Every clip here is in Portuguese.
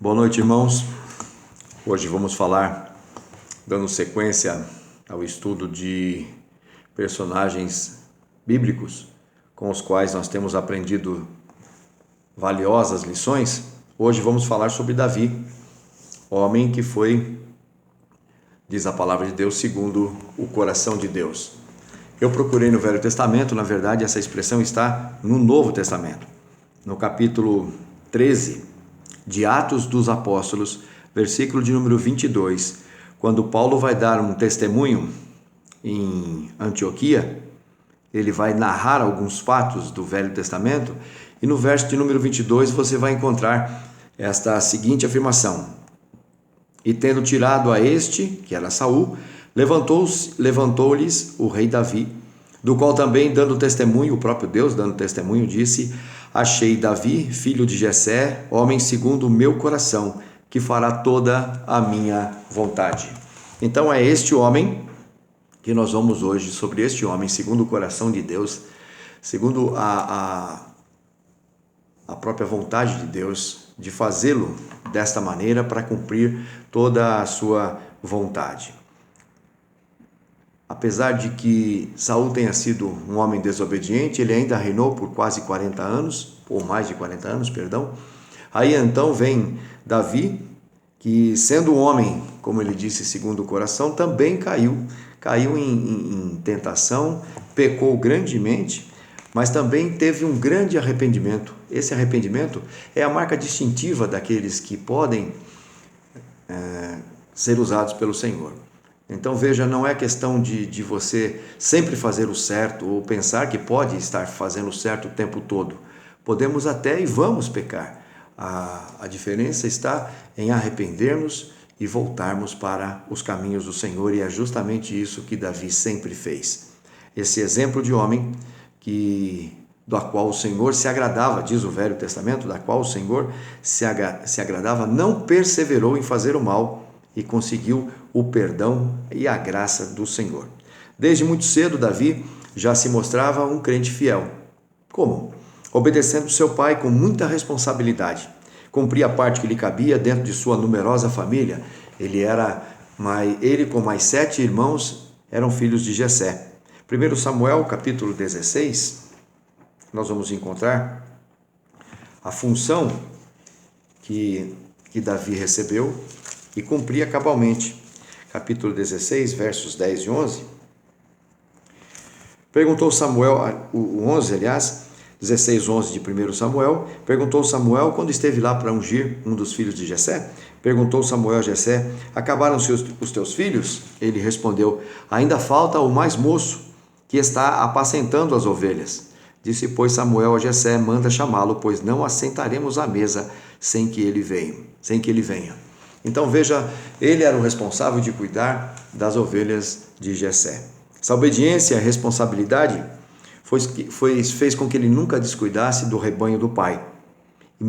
Boa noite, irmãos. Hoje vamos falar, dando sequência ao estudo de personagens bíblicos com os quais nós temos aprendido valiosas lições. Hoje vamos falar sobre Davi, homem que foi, diz a palavra de Deus, segundo o coração de Deus. Eu procurei no Velho Testamento, na verdade essa expressão está no Novo Testamento, no capítulo 13 de Atos dos Apóstolos, versículo de número 22, quando Paulo vai dar um testemunho em Antioquia, ele vai narrar alguns fatos do Velho Testamento, e no verso de número 22 você vai encontrar esta seguinte afirmação: e tendo tirado a este, que era Saul, levantou-lhes o rei Davi, do qual também dando testemunho, o próprio Deus dando testemunho, disse: achei Davi, filho de Jessé, homem segundo o meu coração, que fará toda a minha vontade. Então é este homem que nós vamos hoje, sobre este homem, segundo o coração de Deus, segundo a própria vontade de Deus, de fazê-lo desta maneira para cumprir toda a sua vontade. Apesar de que Saul tenha sido um homem desobediente, ele ainda reinou por quase 40 anos, ou mais de 40 anos, perdão. Aí então vem Davi, que sendo um homem, como ele disse, segundo o coração, também caiu em tentação, pecou grandemente, mas também teve um grande arrependimento. Esse arrependimento é a marca distintiva daqueles que podem ser usados pelo Senhor. Então veja, não é questão de você sempre fazer o certo ou pensar que pode estar fazendo o certo o tempo todo. Podemos até e vamos pecar. A diferença está em arrependermos e voltarmos para os caminhos do Senhor, e é justamente isso que Davi sempre fez. Esse exemplo de homem da qual o Senhor se agradava, diz o Velho Testamento, da qual o Senhor se agradava, não perseverou em fazer o mal e conseguiu o perdão e a graça do Senhor. Desde muito cedo, Davi já se mostrava um crente fiel. Como? Obedecendo seu pai com muita responsabilidade. Cumpria a parte que lhe cabia dentro de sua numerosa família. Ele com mais 7 irmãos eram filhos de Jessé. 1 Samuel, capítulo 16, nós vamos encontrar a função que Davi recebeu e cumpria cabalmente. Capítulo 16, versos 10 e 11. Perguntou Samuel, o 11, aliás, 16, 11 de 1 Samuel, perguntou Samuel quando esteve lá para ungir um dos filhos de Jessé. Perguntou Samuel a Jessé: acabaram-se os teus filhos? Ele respondeu: ainda falta o mais moço, que está apacentando as ovelhas. Disse, pois, Samuel a Jessé: manda chamá-lo, pois não assentaremos à mesa sem que ele venha. Então veja, ele era o responsável de cuidar das ovelhas de Jessé. Essa obediência e responsabilidade fez com que ele nunca descuidasse do rebanho do pai. E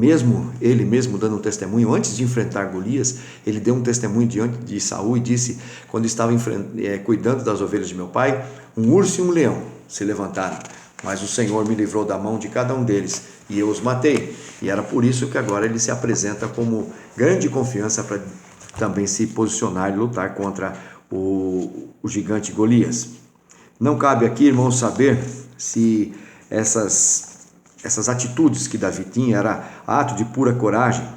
ele mesmo dando um testemunho, antes de enfrentar Golias, ele deu um testemunho diante de Saul e disse: quando estava cuidando das ovelhas de meu pai, um urso e um leão se levantaram, mas o Senhor me livrou da mão de cada um deles e eu os matei. E era por isso que agora ele se apresenta como grande confiança para também se posicionar e lutar contra o gigante Golias. Não cabe aqui, irmãos, saber se essas atitudes que Davi tinha era ato de pura coragem,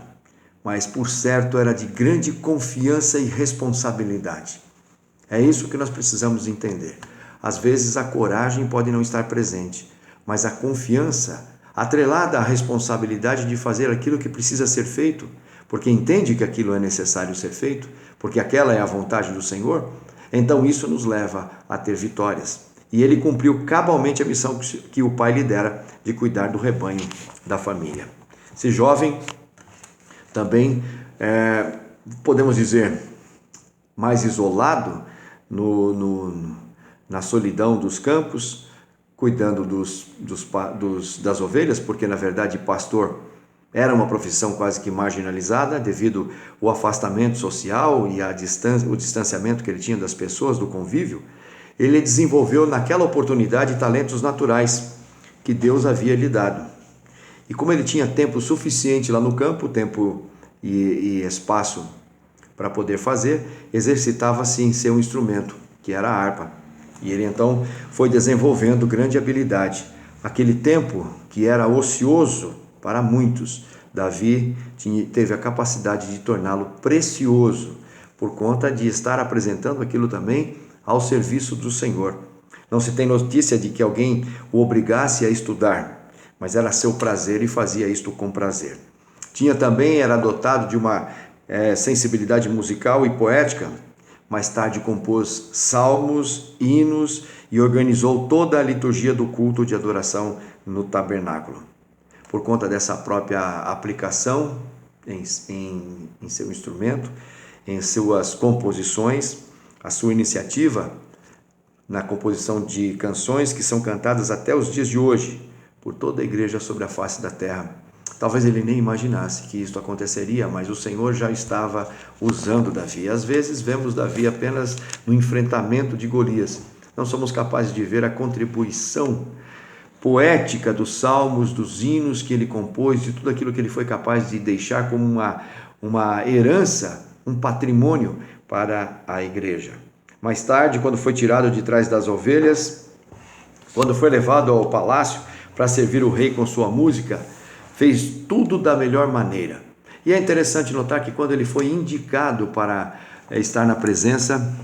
mas por certo era de grande confiança e responsabilidade. É isso que nós precisamos entender. Às vezes a coragem pode não estar presente, mas a confiança, atrelada à responsabilidade de fazer aquilo que precisa ser feito, porque entende que aquilo é necessário ser feito, porque aquela é a vontade do Senhor, então isso nos leva a ter vitórias. E ele cumpriu cabalmente a missão que o pai lhe dera de cuidar do rebanho da família. Esse jovem também, podemos dizer, mais isolado na solidão dos campos, cuidando das ovelhas, porque na verdade pastor era uma profissão quase que marginalizada devido ao afastamento social e o distanciamento que ele tinha das pessoas, do convívio. Ele desenvolveu naquela oportunidade talentos naturais que Deus havia lhe dado. E como ele tinha tempo suficiente lá no campo, tempo e espaço para poder fazer, exercitava-se em seu instrumento, que era a harpa. E ele então foi desenvolvendo grande habilidade. Aquele tempo que era ocioso para muitos, Davi teve a capacidade de torná-lo precioso, por conta de estar apresentando aquilo também ao serviço do Senhor. Não se tem notícia de que alguém o obrigasse a estudar, mas era seu prazer e fazia isto com prazer. Era dotado de uma sensibilidade musical e poética. Mais tarde compôs salmos, hinos e organizou toda a liturgia do culto de adoração no tabernáculo. Por conta dessa própria aplicação em seu instrumento, em suas composições, a sua iniciativa na composição de canções que são cantadas até os dias de hoje por toda a igreja sobre a face da terra. Talvez ele nem imaginasse que isto aconteceria, mas o Senhor já estava usando Davi. Às vezes vemos Davi apenas no enfrentamento de Golias. Não somos capazes de ver a contribuição poética dos salmos, dos hinos que ele compôs, de tudo aquilo que ele foi capaz de deixar como uma herança, um patrimônio para a igreja. Mais tarde, quando foi tirado de trás das ovelhas, quando foi levado ao palácio para servir o rei com sua música, fez tudo da melhor maneira. E é interessante notar que quando ele foi indicado para estar na presença,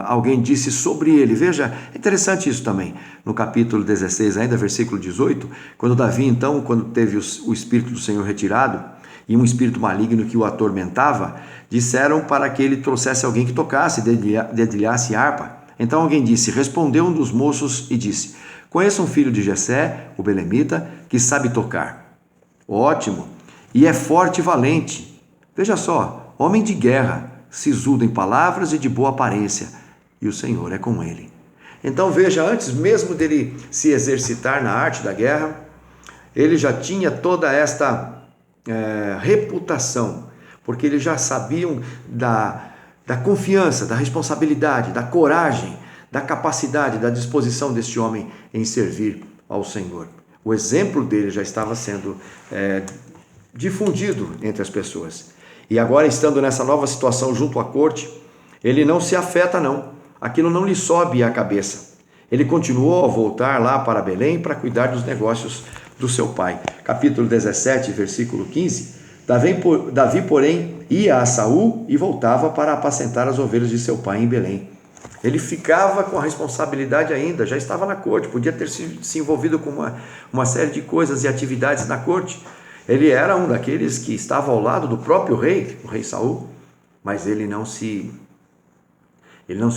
alguém disse sobre ele. Veja, é interessante isso também. No capítulo 16, ainda versículo 18, quando Davi, então, quando teve o Espírito do Senhor retirado, e um espírito maligno que o atormentava, disseram para que ele trouxesse alguém que tocasse, dedilhasse harpa. Então alguém disse, respondeu um dos moços e disse, conheço um filho de Jessé, o belemita, que sabe tocar. Ótimo, e é forte e valente. Veja só, homem de guerra, sisudo em palavras e de boa aparência, e o Senhor é com ele. Então veja, antes mesmo dele se exercitar na arte da guerra, ele já tinha toda esta reputação, porque eles já sabiam da confiança, da responsabilidade, da coragem, da capacidade, da disposição deste homem em servir ao Senhor. O exemplo dele já estava sendo difundido entre as pessoas. E agora, estando nessa nova situação junto à corte, ele não se afeta não. Aquilo não lhe sobe à cabeça. Ele continuou a voltar lá para Belém para cuidar dos negócios do seu pai. Capítulo 17, versículo 15. Davi, porém, ia a Saul e voltava para apacentar as ovelhas de seu pai em Belém. Ele ficava com a responsabilidade ainda, já estava na corte, podia ter se envolvido com uma série de coisas e atividades na corte. Ele era um daqueles que estava ao lado do próprio rei, o rei Saul, mas ele não se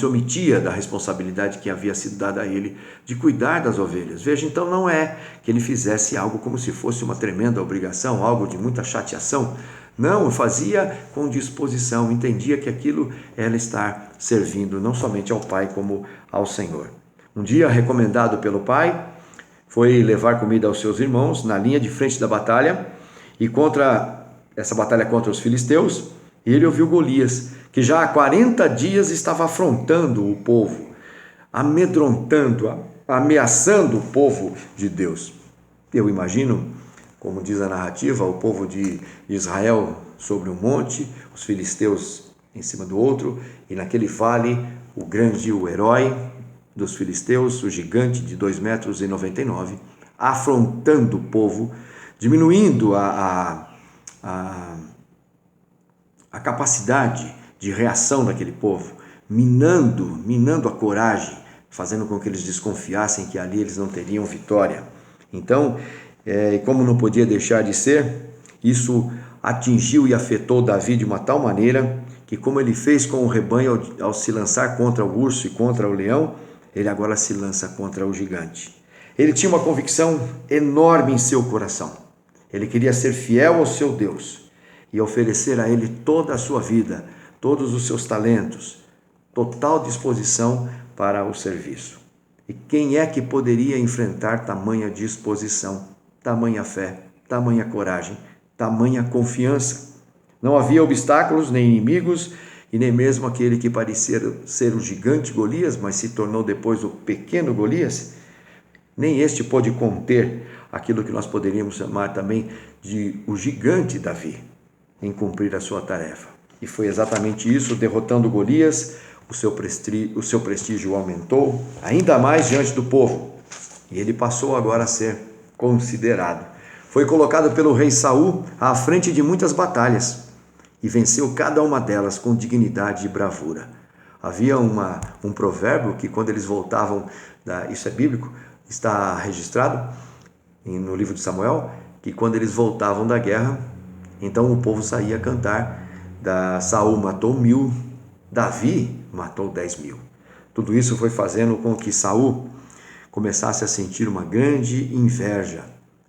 omitia da responsabilidade que havia sido dada a ele de cuidar das ovelhas. Veja, então não é que ele fizesse algo como se fosse uma tremenda obrigação, algo de muita chateação. Não, fazia com disposição, entendia que aquilo era estar servindo não somente ao Pai como ao Senhor. Um dia, recomendado pelo pai, foi levar comida aos seus irmãos na linha de frente da batalha, e contra essa batalha contra os filisteus, ele ouviu Golias, que já há 40 dias estava afrontando o povo, amedrontando, ameaçando o povo de Deus. Eu imagino, como diz a narrativa, o povo de Israel sobre um monte, os filisteus em cima do outro, e naquele vale o herói dos filisteus, o gigante de 2,99 metros, afrontando o povo, diminuindo a capacidade de reação daquele povo, minando a coragem, fazendo com que eles desconfiassem que ali eles não teriam vitória. Então, como não podia deixar de ser, isso atingiu e afetou Davi de uma tal maneira que, como ele fez com o rebanho ao se lançar contra o urso e contra o leão, ele agora se lança contra o gigante. Ele tinha uma convicção enorme em seu coração. Ele queria ser fiel ao seu Deus e oferecer a ele toda a sua vida, todos os seus talentos, total disposição para o serviço. E quem é que poderia enfrentar tamanha disposição, tamanha fé, tamanha coragem, tamanha confiança? Não havia obstáculos, nem inimigos, e nem mesmo aquele que parecia ser o gigante Golias, mas se tornou depois o pequeno Golias. Nem este pôde conter aquilo que nós poderíamos chamar também de o gigante Davi. em cumprir a sua tarefa. E foi exatamente isso, derrotando Golias, o seu prestígio aumentou ainda mais diante do povo. E ele passou agora a ser considerado. Foi colocado pelo rei Saul à frente de muitas batalhas e venceu cada uma delas com dignidade e bravura. Havia um provérbio que quando eles voltavam, isso é bíblico, está registrado no livro de Samuel, que quando eles voltavam da guerra, então o povo saía a cantar, Saul matou 1000, Davi matou 10.000. Tudo isso foi fazendo com que Saul começasse a sentir uma grande inveja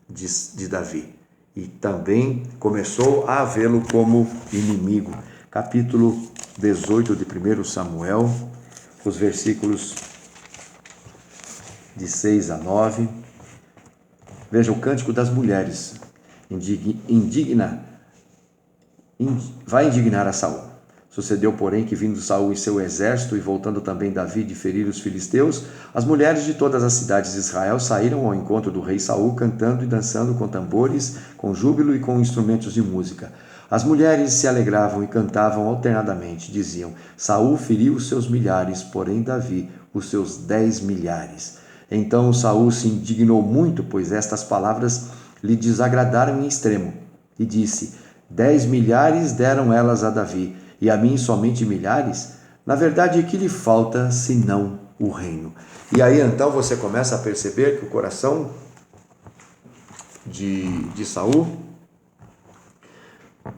de Davi e também começou a vê-lo como inimigo. Capítulo 18 de 1 Samuel, os versículos de 6 a 9. Veja o cântico das mulheres. Vai indignar a Saul. Sucedeu, porém, que vindo Saul e seu exército, e voltando também Davi de ferir os filisteus, as mulheres de todas as cidades de Israel saíram ao encontro do rei Saul, cantando e dançando com tambores, com júbilo e com instrumentos de música. As mulheres se alegravam e cantavam alternadamente, diziam: Saul feriu os seus milhares, porém Davi os seus 10 milhares. Então Saul se indignou muito, pois estas palavras lhe desagradaram em extremo, e disse: 10 milhares deram elas a Davi, e a mim somente milhares? Na verdade, que lhe falta senão o reino? E aí então você começa a perceber que o coração de Saul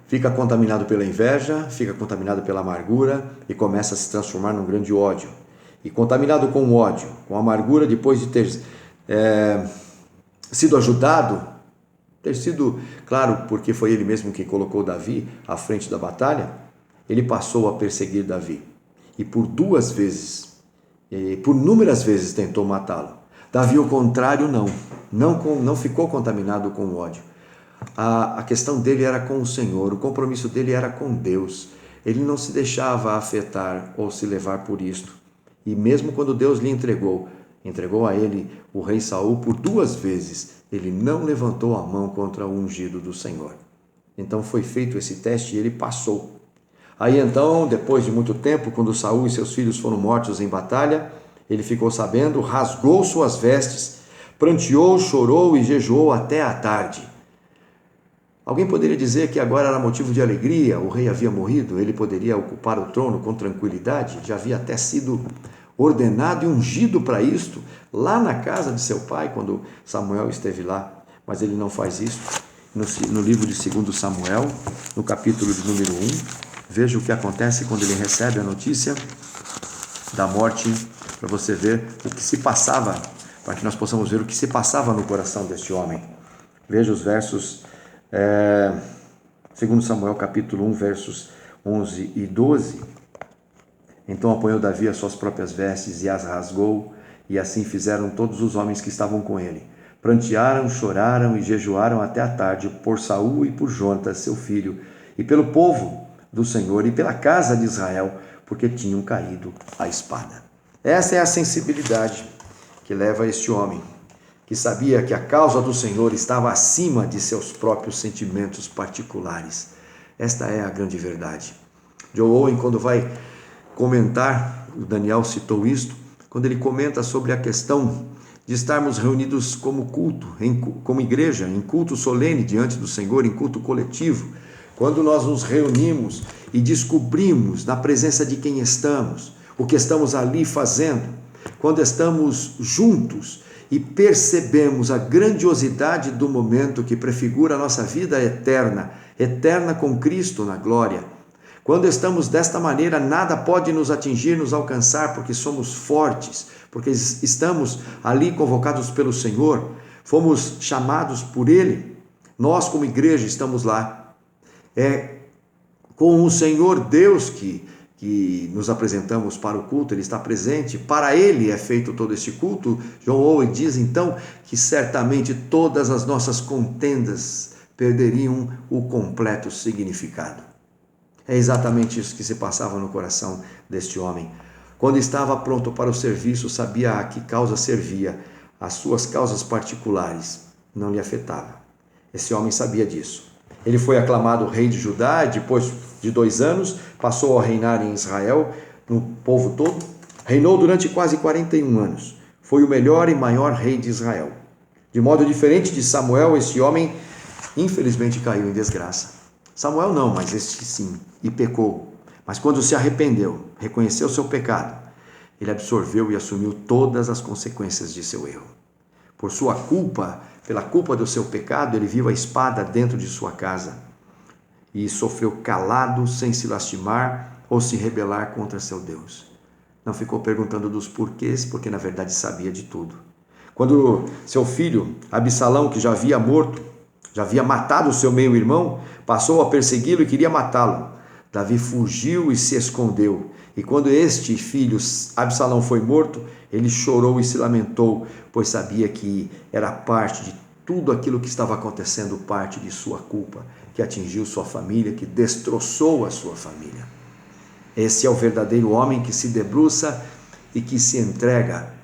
fica contaminado pela inveja, fica contaminado pela amargura e começa a se transformar num grande ódio. E contaminado com o ódio, com a amargura, depois de ter sido ajudado, ter sido, claro, porque foi ele mesmo que colocou Davi à frente da batalha, ele passou a perseguir Davi. E por 2 vezes, por inúmeras vezes tentou matá-lo. Davi, ao contrário, não ficou contaminado com o ódio. A questão dele era com o Senhor, o compromisso dele era com Deus. Ele não se deixava afetar ou se levar por isto. E mesmo quando Deus lhe entregou a ele o rei Saul por 2 vezes, ele não levantou a mão contra o ungido do Senhor. Então foi feito esse teste e ele passou. Aí então, depois de muito tempo, quando Saul e seus filhos foram mortos em batalha, ele ficou sabendo, rasgou suas vestes, pranteou, chorou e jejuou até a tarde. Alguém poderia dizer que agora era motivo de alegria, o rei havia morrido, ele poderia ocupar o trono com tranquilidade, já havia até sido ordenado e ungido para isto, lá na casa de seu pai, quando Samuel esteve lá. Mas ele não faz isso. No livro de 2 Samuel, no capítulo de número 1, veja o que acontece quando ele recebe a notícia da morte, para você ver o que se passava, para que nós possamos ver o que se passava no coração deste homem. Veja os versos, 2 Samuel capítulo 1, versos 11 e 12. Então apanhou Davi as suas próprias vestes e as rasgou, e assim fizeram todos os homens que estavam com ele. Prantearam, choraram e jejuaram até a tarde por Saul e por Jonatas, seu filho, e pelo povo do Senhor e pela casa de Israel, porque tinham caído à espada. Essa é a sensibilidade que leva este homem, que sabia que a causa do Senhor estava acima de seus próprios sentimentos particulares. Esta é a grande verdade. Joe Owen, quando vai comentar, o Daniel citou isto, quando ele comenta sobre a questão de estarmos reunidos como culto, como igreja, em culto solene diante do Senhor, em culto coletivo, quando nós nos reunimos e descobrimos na presença de quem estamos, o que estamos ali fazendo, quando estamos juntos e percebemos a grandiosidade do momento que prefigura a nossa vida eterna, eterna com Cristo na glória. Quando estamos desta maneira, nada pode nos atingir, nos alcançar, porque somos fortes, porque estamos ali convocados pelo Senhor, fomos chamados por Ele. Nós, como igreja, estamos lá. É com o Senhor Deus que nos apresentamos para o culto, Ele está presente, para Ele é feito todo este culto. John Owen diz então que certamente todas as nossas contendas perderiam o completo significado. É exatamente isso que se passava no coração deste homem. Quando estava pronto para o serviço, sabia a que causa servia, as suas causas particulares não lhe afetava. Esse homem sabia disso. Ele foi aclamado rei de Judá, depois de 2 anos, passou a reinar em Israel, no povo todo. Reinou durante quase 41 anos. Foi o melhor e maior rei de Israel. De modo diferente de Samuel, este homem, infelizmente, caiu em desgraça. Samuel não, mas este sim, e pecou. Mas quando se arrependeu, reconheceu seu pecado, ele absorveu e assumiu todas as consequências de seu erro. Por sua culpa, pela culpa do seu pecado, ele viu a espada dentro de sua casa e sofreu calado, sem se lastimar ou se rebelar contra seu Deus. Não ficou perguntando dos porquês, porque na verdade sabia de tudo. Quando seu filho, Absalão, que já havia matado o seu meio-irmão, passou a persegui-lo e queria matá-lo, Davi fugiu e se escondeu. E quando este filho, Absalão, foi morto, ele chorou e se lamentou, pois sabia que era parte de tudo aquilo que estava acontecendo, parte de sua culpa, que atingiu sua família, que destroçou a sua família. Esse é o verdadeiro homem que se debruça e que se entrega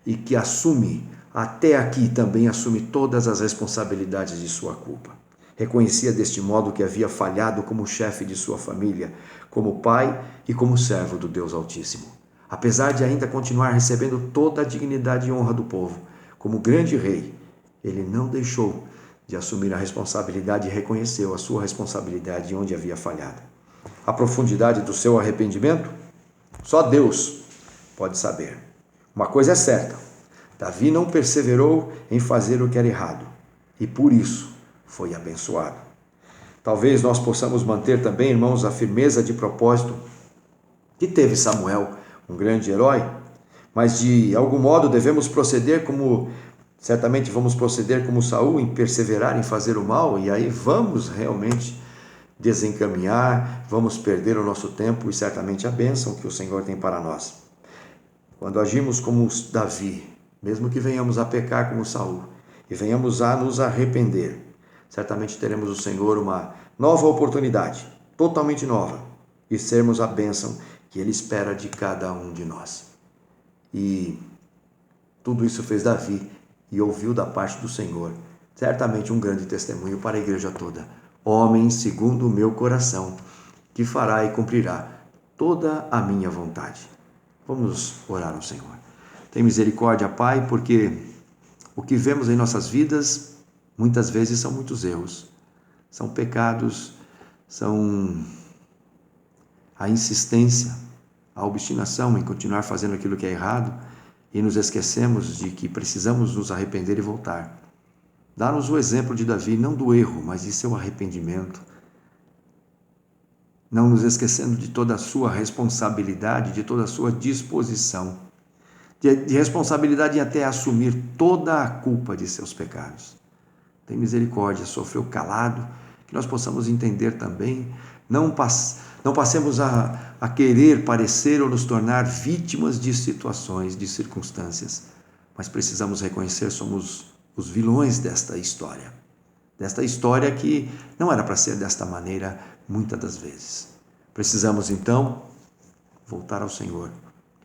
e que assume, até aqui também assume todas as responsabilidades de sua culpa. Reconhecia deste modo que havia falhado como chefe de sua família, como pai e como servo do Deus Altíssimo. Apesar de ainda continuar recebendo toda a dignidade e honra do povo, como grande rei, ele não deixou de assumir a responsabilidade e reconheceu a sua responsabilidade onde havia falhado. A profundidade do seu arrependimento, só Deus pode saber. Uma coisa é certa, Davi não perseverou em fazer o que era errado e por isso foi abençoado. Talvez nós possamos manter também, irmãos, a firmeza de propósito que teve Samuel, um grande herói, mas de algum modo devemos proceder certamente vamos proceder como Saul, em perseverar em fazer o mal, e aí vamos realmente desencaminhar, vamos perder o nosso tempo e certamente a bênção que o Senhor tem para nós. Quando agimos como Davi, mesmo que venhamos a pecar como Saul e venhamos a nos arrepender, certamente teremos do Senhor uma nova oportunidade, totalmente nova, e sermos a bênção que Ele espera de cada um de nós. E tudo isso fez Davi e ouviu da parte do Senhor, certamente um grande testemunho para a igreja toda. Homem segundo o meu coração, que fará e cumprirá toda a minha vontade. Vamos orar ao Senhor. Tem misericórdia, Pai, porque o que vemos em nossas vidas, muitas vezes são muitos erros, são pecados, são a insistência, a obstinação em continuar fazendo aquilo que é errado e nos esquecemos de que precisamos nos arrepender e voltar. Dá-nos o exemplo de Davi, não do erro, mas de seu arrependimento. Não nos esquecendo de toda a sua responsabilidade, de toda a sua disposição, de responsabilidade em até assumir toda a culpa de seus pecados. Tem misericórdia, sofreu calado, que nós possamos entender também, não passemos a querer parecer ou nos tornar vítimas de situações, de circunstâncias, mas precisamos reconhecer somos os vilões desta história que não era para ser desta maneira muitas das vezes. Precisamos então voltar ao Senhor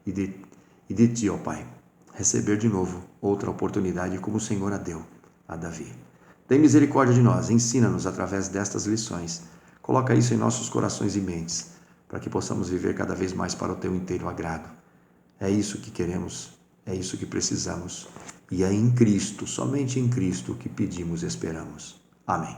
e de Ti, ó Pai, receber de novo outra oportunidade como o Senhor a deu a Davi. Tem misericórdia de nós, ensina-nos através destas lições, coloca isso em nossos corações e mentes, para que possamos viver cada vez mais para o Teu inteiro agrado. É isso que queremos, é isso que precisamos, e é em Cristo, somente em Cristo, que pedimos e esperamos. Amém.